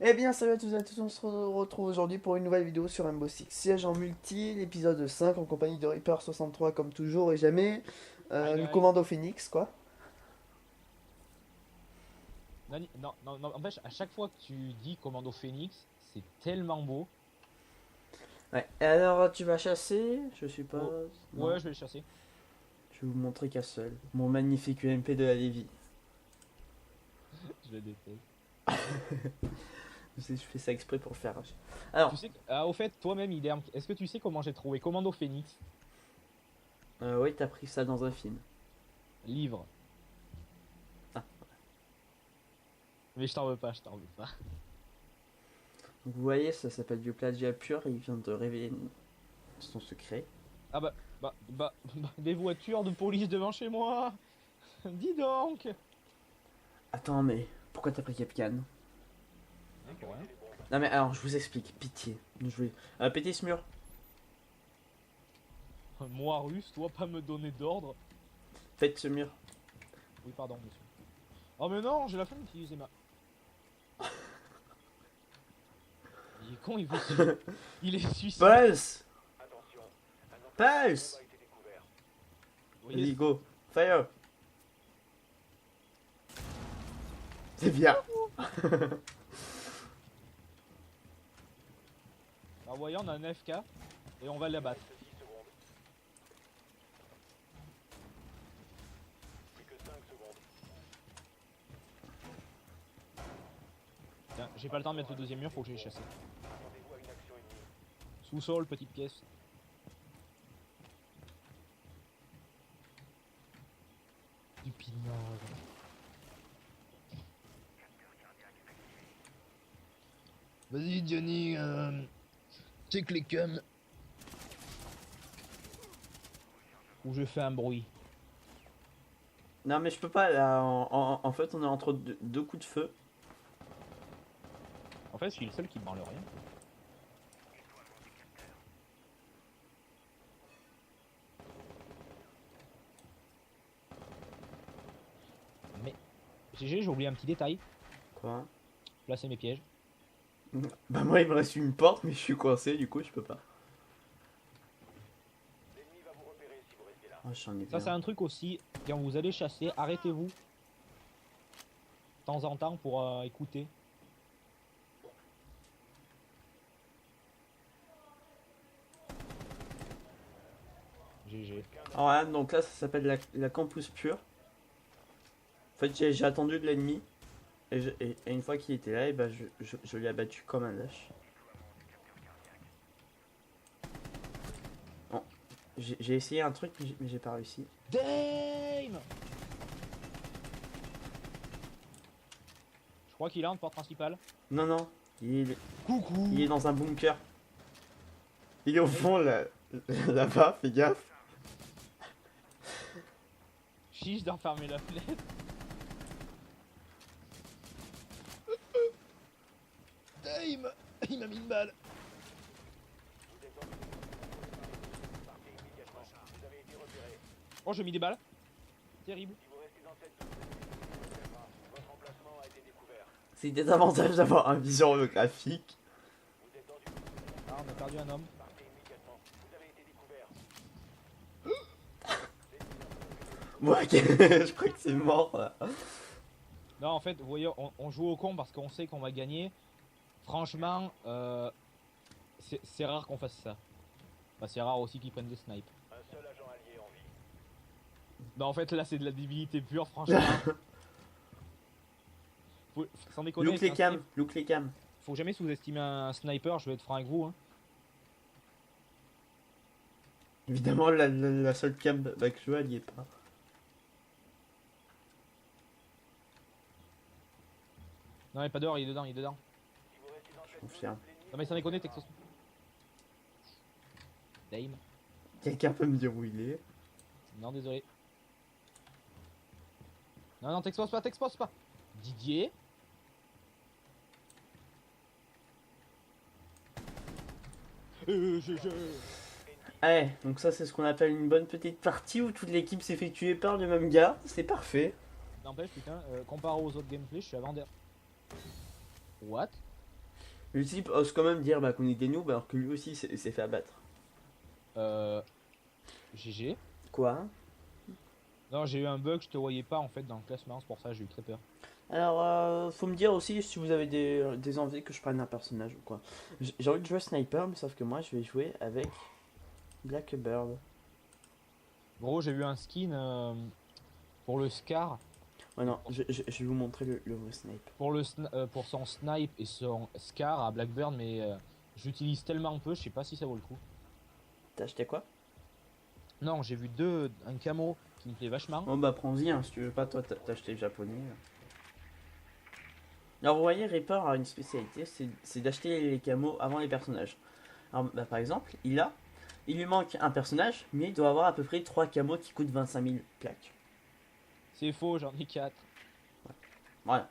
Eh bien, salut à tous et à tous, on se retrouve aujourd'hui pour une nouvelle vidéo sur Rainbow Six Siege en multi, l'épisode 5 en compagnie de Reaper63 comme toujours et jamais, Hi du guys. commando Phoenix quoi. Non, non, non, en fait, à chaque fois que tu dis Commando Phoenix, c'est tellement beau. Ouais, et alors tu vas chasser, je suppose. Oh, Non, ouais, je vais le chasser. je vais vous montrer Castle, mon magnifique UMP de la Lévi. Je le déteste. Je fais ça exprès pour le faire. Alors, Tu sais, au fait, toi-même, Iderm, est-ce que tu sais comment j'ai trouvé Commando Phoenix? oui, t'as pris ça dans un film. Livre. Ah. Mais je t'en veux pas, je t'en veux pas. Donc, vous voyez, ça s'appelle du plagiat pur et il vient de révéler son secret. Ah des voitures de police devant chez moi. Dis donc. Attends, mais pourquoi t'as pris Capcan? Hein, pour rien. Non mais alors, je vous explique, pitié. Je vais péter ce mur. Moi, russe, toi, pas me donner d'ordre. Faites ce mur. Oui, pardon, monsieur. Oh, mais non, j'ai la flemme d'utiliser ma. Il est con, il veut se... Il est suicide. Pulse! Pulse! Vous voyez, Vas-y, go. Fire! C'est bien. alors voyons, on a un FK et on va l'abattre. Tiens, j'ai pas le temps de mettre le deuxième mur, faut que je les chasse. Sous-sol, petite pièce. Du pinard. Vas-y Johnny, check les cums. Ou je fais un bruit. Non mais je peux pas là. En fait, on est entre deux coups de feu. En fait, je suis le seul qui branle rien. Mais, GG, j'ai oublié un petit détail. Quoi? Placer mes pièges. Bah moi, il me reste une porte, mais je suis coincé, du coup, je peux pas. Oh, j'en ai Ça, c'est bien. un truc aussi. Quand vous allez chasser, arrêtez-vous de temps en temps pour écouter. GG. Alors là, donc là, ça s'appelle la campus pure. En fait, j'ai attendu de l'ennemi. Et une fois qu'il était là, et bah, je l'ai abattu comme un lâche. Bon, j'ai essayé un truc, mais j'ai pas réussi. Dame. Je crois qu'il a une porte principale. Non, non, Coucou. il est dans un bunker. Il est au fond là-bas, fais gaffe. Chiche d'enfermer la fenêtre. Dame. Il m'a mis une balle. Oh, j'ai mis des balles. Terrible. C'est des avantages d'avoir un vision holographique. Ah, on a perdu un homme. Moi, je crois que c'est mort là. Non, en fait, vous voyez, on joue au con parce qu'on sait qu'on va gagner. Franchement, c'est rare qu'on fasse ça. Bah, c'est rare aussi qu'ils prennent des snipes. Non, en fait, là, c'est de la débilité pure, franchement. Sans déconner, Look les cams, look les cams. faut jamais sous-estimer un sniper, je vais être franc avec vous. Hein. Évidemment, la seule cam backshot, elle y est pas. Non, mais pas dehors, il est dedans, il est dedans. Je confirme. Non, mais sans déconner, Texas. Dame. Quelqu'un peut me dire où il est? Non, désolé. Non, non, t'exposes pas. Didier. Je... Eh, donc ça, c'est ce qu'on appelle une bonne petite partie où toute l'équipe s'effectuée par le même gars. C'est parfait. N'empêche, putain, comparé aux autres gameplays, je suis à Vendeur. What? Le type ose quand même dire bah, qu'on est des noobs alors que lui aussi s'est fait abattre. GG. Quoi? Non, j'ai eu un bug, je te voyais pas en fait dans le classement, c'est pour ça que j'ai eu très peur. Alors, faut me dire aussi si vous avez des envies que je prenne un personnage ou quoi. J'ai envie de jouer sniper, mais sauf que moi je vais jouer avec Blackbird. Gros, j'ai vu un skin pour le Scar, Ouais, non, je vais vous montrer le vrai snipe. pour son snipe et son Scar à Blackburn, mais j'utilise tellement peu, je sais pas si ça vaut le coup. T'as acheté quoi? Non, j'ai vu un camo qui me plaît vachement. Bon bah prends-y, hein, si tu veux pas toi t'as acheté le japonais. Alors vous voyez, Reaper a une spécialité, c'est d'acheter les camos avant les personnages. Alors bah, par exemple, il lui manque un personnage, mais il doit avoir à peu près 3 camos qui coûtent 25 000 plaques. C'est faux, j'en ai 4. Voilà.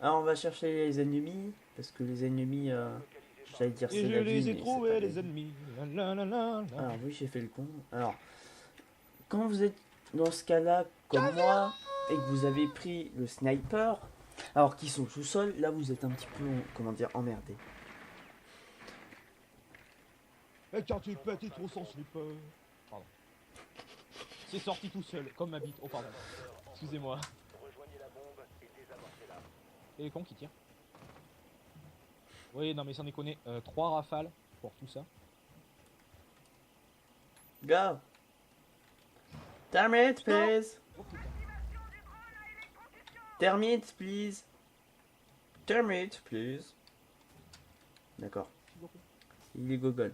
Alors on va chercher les ennemis, parce que les ennemis, j'allais dire Et c'est je la vie, les ai mais c'est trouvés, pas la les vie. ennemis. La, la, la, la. Alors oui, j'ai fait le con. Alors, quand vous êtes dans ce cas-là, comme moi, et que vous avez pris le sniper, alors qu'ils sont tout seuls, là vous êtes un petit peu, comment dire, emmerdé. Et quand tu petit trop sans slipper. Pardon. C'est sorti tout seul, comme ma bite. Oh pardon. Excusez-moi. Et les cons qui tirent. Oui, non mais sans déconner. 3 rafales pour tout ça. Go! Termite, please! Oh putain. Termite, please! Termite, please! D'accord. Il est gogol.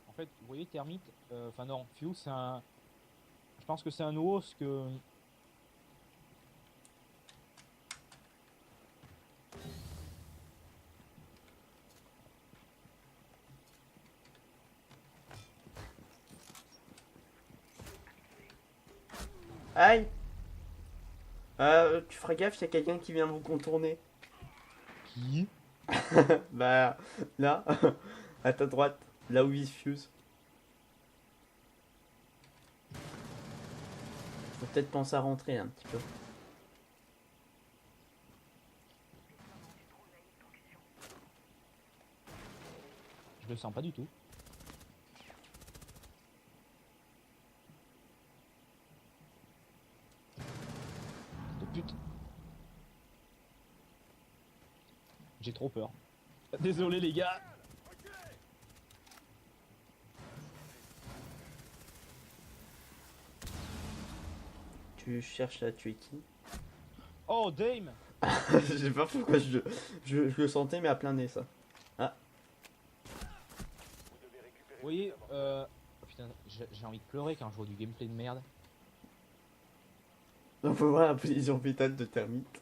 En fait, vous voyez, Termite, enfin non, Fuse, c'est un. Je pense que c'est un os que. Aïe! Tu feras gaffe, il y a quelqu'un qui vient vous contourner. Qui? Bah, là, à ta droite, là où il se fuse. Faut peut-être penser à rentrer un petit peu. Je le sens pas du tout. De pute. J'ai trop peur. Désolé les gars. Tu cherches à tuer qui? Oh Dame. Je sais pas pourquoi je le sentais, mais à plein nez ça. Vous voyez, putain, j'ai envie de pleurer quand je vois du gameplay de merde. On peut voir la position vitale de Termite.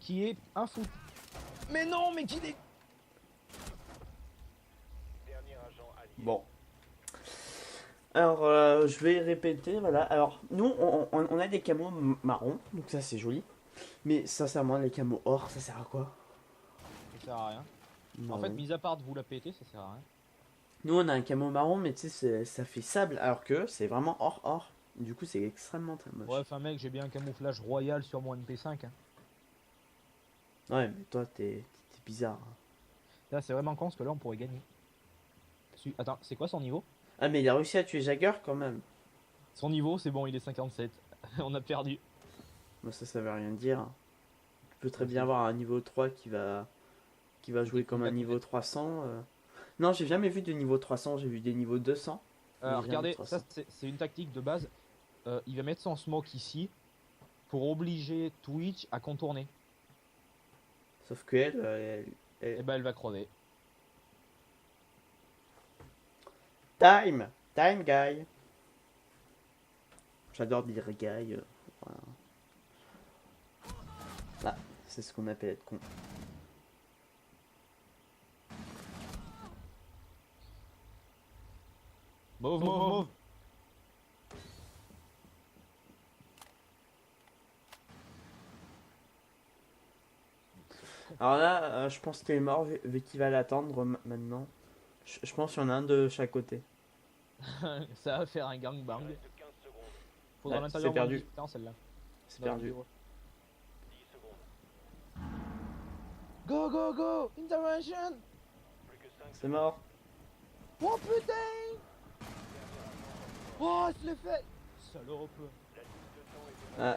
Qui est un fou. Mais non, mais qui est... Bon. Alors, je vais répéter, voilà. Alors, nous, on a des camos marrons, donc ça c'est joli. Mais sincèrement, les camos or, ça sert à quoi? Ça sert à rien. En Marron. fait, mis à part de vous la péter, ça sert à rien. Nous, on a un camo marron, mais tu sais, ça fait sable, alors que c'est vraiment or. Du coup, c'est extrêmement très moche. Ouais, enfin mec, j'ai bien un camouflage royal sur mon MP5. Hein. Ouais, mais toi, t'es bizarre. Là, c'est vraiment con parce que là, on pourrait gagner. Attends, c'est quoi son niveau? Ah, mais il a réussi à tuer Jagger quand même. Son niveau, c'est bon, il est 57. On a perdu. Moi, ça veut rien dire. Tu peux très bien avoir un niveau 3 qui va jouer comme un niveau 300. Non, j'ai jamais vu de niveau 300, j'ai vu des niveaux 200. mais jamais Regardez, 300. ça c'est une tactique de base. Il va mettre son smoke ici pour obliger Twitch à contourner. Sauf que elle, Et bah elle va crever. Time guy. J'adore dire guy. Voilà. Là, c'est ce qu'on appelle être con. Mauve. Alors là, je pense qu'il est mort vu qu'il va l'attendre maintenant. Je pense qu'il y en a un de chaque côté. Ça va faire un gangbang. Faudra Ouais, c'est l'intérieur moins de perdu. 18 ans celle-là. C'est Dans la perdu. vidéo. Go go go! Intervention! C'est mort. Oh putain! Oh, je l'ai fait! Salope!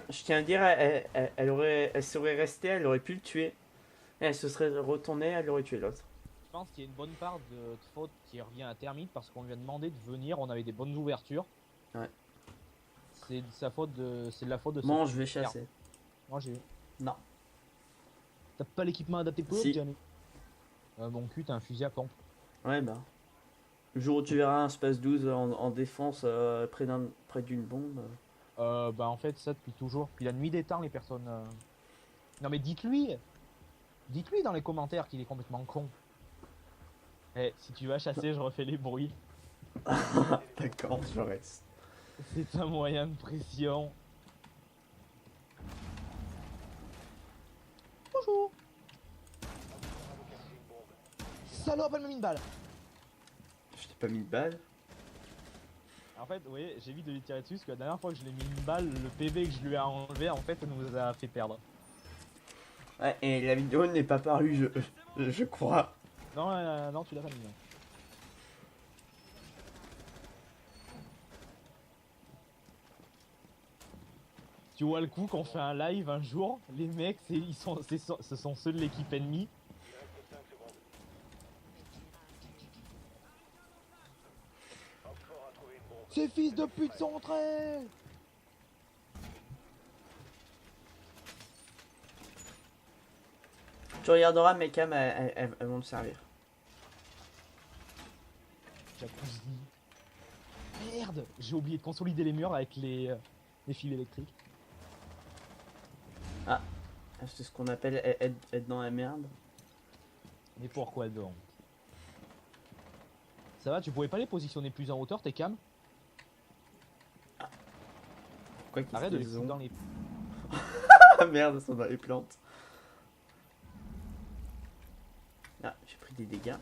Je tiens à dire, elle serait restée, elle aurait pu le tuer. Et elle se serait retournée, elle aurait tué l'autre. Je pense qu'il y a une bonne part de faute qui revient à Termite parce qu'on lui a demandé de venir, on avait des bonnes ouvertures. Ouais. C'est de sa faute de. C'est de la faute de Bon, sa- je vais chasser. Moi j'ai. Non. T'as pas l'équipement adapté pour Si. Johnny? Mon cul, t'as un fusil à pompe. Ouais, bah. Le jour où tu verras un Space 12 en défense près d'une bombe. Bah en fait, ça depuis toujours. Puis la nuit des temps, les personnes. Non mais dites-lui! Dites-lui dans les commentaires qu'il est complètement con. Eh, si tu vas chasser, je refais les bruits. D'accord, je reste. C'est un moyen de pression. Bonjour! Salope, elle m'a mis une balle! Je t'ai pas mis de balle. En fait, vous voyez, j'évite de lui tirer dessus parce que la dernière fois que je lui ai mis une balle, le PV que je lui ai enlevé, en fait, nous a fait perdre. Ouais, et la vidéo n'est pas parue, je crois. Non, non, tu l'as pas mis. Non. Tu vois le coup qu'on fait un live un jour, les mecs, ce sont ceux de l'équipe ennemie. Ces fils de pute sont entrés! Tu regarderas, mes cams, elles vont te servir. Jacuzzi. Merde! J'ai oublié de consolider les murs avec les fils électriques. C'est ce qu'on appelle être dans la merde. Mais pourquoi donc? Ça va, tu pouvais pas les positionner plus en hauteur, tes cams? Quoi qu'ils Arrête de les qu'ils foutre ont. dans les... Ah merde, ça sont dans les plantes. Ah, j'ai pris des dégâts.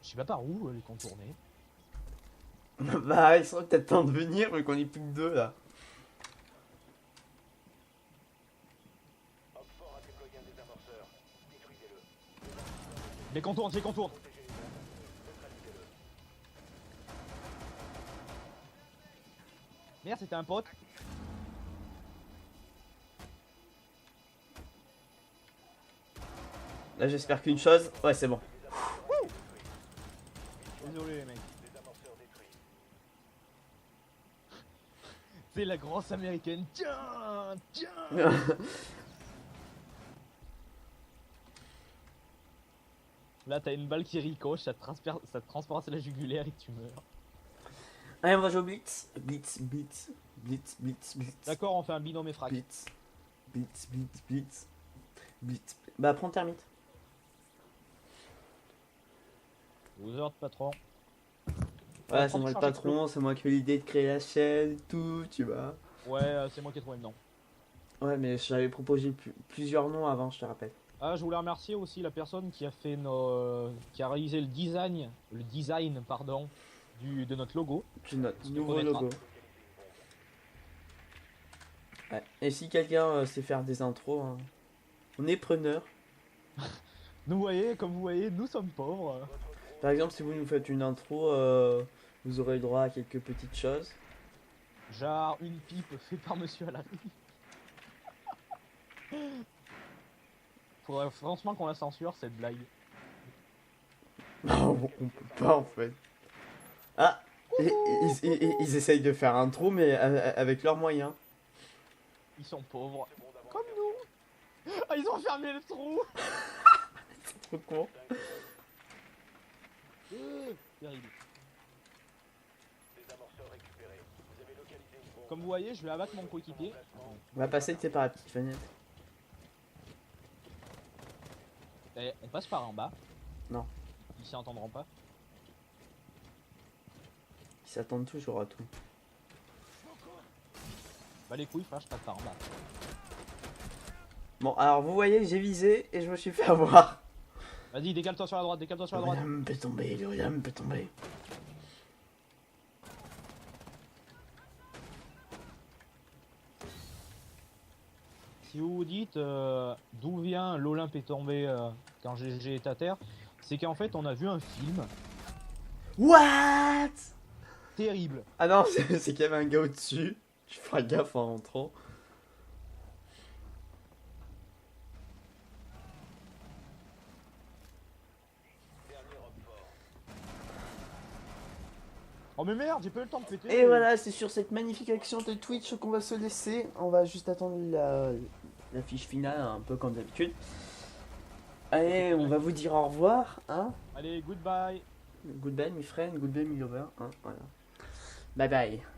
Je sais pas par où les contourner. Bah, ils sont peut-être temps de venir, mais qu'on est plus que deux là. Les contourne, les contourne! Merde, c'était un pote. Là, j'espère qu'une chose. Ouais, c'est bon. Désolé les mecs. C'est la grosse américaine. Tiens, tiens. Là, t'as une balle qui ricoche, ça te transperce la jugulaire et tu meurs. Allez, on va jouer au Blitz. Blitz, Blitz, Blitz, Blitz, Blitz. D'accord, on fait un binôme et frac. Blitz, Blitz, Blitz, Blitz, Blitz. Bah, prends termite. Vous heures de patron. Ouais, c'est moi le patron, c'est moi qui ai eu l'idée de créer la chaîne et tout, tu vois. Ouais, c'est moi qui ai trouvé le nom. Ouais, mais j'avais proposé plusieurs noms avant, je te rappelle. Ah, je voulais remercier aussi la personne qui a fait qui a réalisé le design, pardon, de notre logo. Tu notes, Tu nouveau connaîtras. logo. Ouais. Et si quelqu'un sait faire des intros, hein, on est preneur. Nous voyez, comme vous voyez, nous sommes pauvres. Par exemple, si vous nous faites une intro, vous aurez le droit à quelques petites choses. Genre une pipe faite par Monsieur Alary. Faudrait franchement qu'on la censure cette blague. Non, on peut pas en fait. Ah, ils essayent de faire un trou, mais avec leurs moyens. Ils sont pauvres. Comme nous. Ah, ils ont fermé le trou. Trop con. Terrible. Comme vous voyez, je vais abattre mon coéquipier. On va passer, c'est par la petite fenêtre. Eh, on passe par en bas. Non. Ils s'y entendront pas. Ils s'attendent toujours à tout. Bah les couilles, frère, je passe par en bas. Bon, alors vous voyez, j'ai visé et je me suis fait avoir. Vas-y, décale-toi sur la droite, décale-toi sur la droite. L'Uriam peut tomber, l'Uriam peut tomber. Si vous vous dites d'où vient l'Olympe est tombé quand GG est à terre, c'est qu'en fait on a vu un film What? terrible. Ah non, c'est qu'il y avait un gars au-dessus. Je ferai gaffe en rentrant. Oh mais merde, j'ai pas eu le temps de péter. Et voilà, c'est sur cette magnifique action de Twitch qu'on va se laisser. On va juste attendre la fiche finale, un peu comme d'habitude. Allez, on va vous dire au revoir. Hein? Allez, goodbye. Goodbye, my friend. Goodbye, my lover. Hein? Voilà. Bye bye.